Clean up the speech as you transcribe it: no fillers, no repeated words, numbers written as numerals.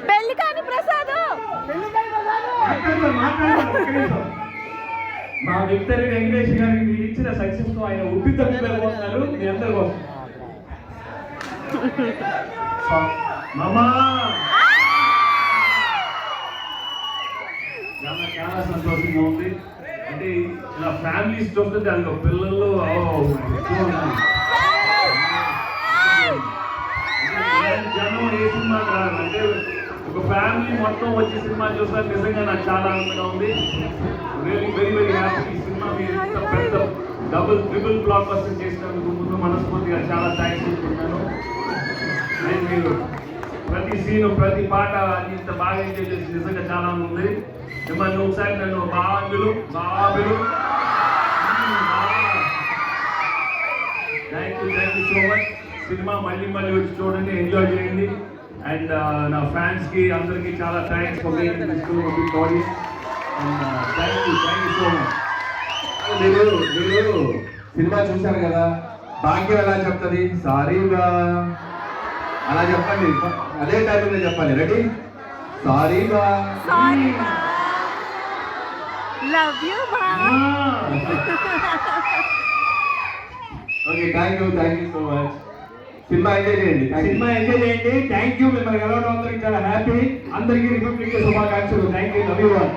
పెళ్లి కాని ప్రసాద్ మా విక్టరీ వెంకటేష్ గారికి మీరు ఇచ్చిన సక్సెస్ తో ఆయన ఉబ్బి తప్పిపోతున్నారు మీ అందరి కోసం. మామా చాలా చాలా సంతోషంగా ఉంది. అంటే ఇలా ఫ్యామిలీస్ చూస్తుంటే అందులో పిల్లలు జనం ఏ సినిమా కాదు అంటే ఒక ఫ్యామిలీ మొత్తం వచ్చి సినిమా చూస్తారు. నిజంగా నాకు చాలా ఆనందంగా ఉంది. Really very very happy. ఈ సినిమా మీరు ఇంత పెద్ద డబుల్ ట్రిపుల్ బ్లాక్ బస్టర్ చేసినందుకు ముందు మనస్ఫూర్తిగా చాలా థ్యాంక్స్ చెప్తున్నాను. అండ్ మీరు ప్రతి సీను ప్రతి పాట ఇంత బాగా ఎంజాయ్ చేసి నిజంగా చాలా ఉంది. మిమ్మల్ని ఒకసారి నన్ను బాబులు thank you so much. Cinema మళ్ళీ మళ్ళీ వచ్చి చూడండి, ఎంజాయ్ చేయండి. అండ్ నా ఫ్యాన్స్ కి అందరికి చాలా thanks for making this too big audiences. Thank you so much. మీరు సినిమా చూశారు కదా, భాగ్యం ఎలా చెప్తుంది? సారీగా అలా చెప్పండి, అదే టైంలో చెప్పాలి. రెడీ? సారీగా. Love you okay, thank you so much. సినిమా ఎంజాయ్ చేయండి. Thank you. మిమ్మల్ని కలవడం అందరికి చాలా హ్యాపీ. అందరికీ రిపబ్లిక్ డే శుభాకాంక్షలు. Thank you. Love you all.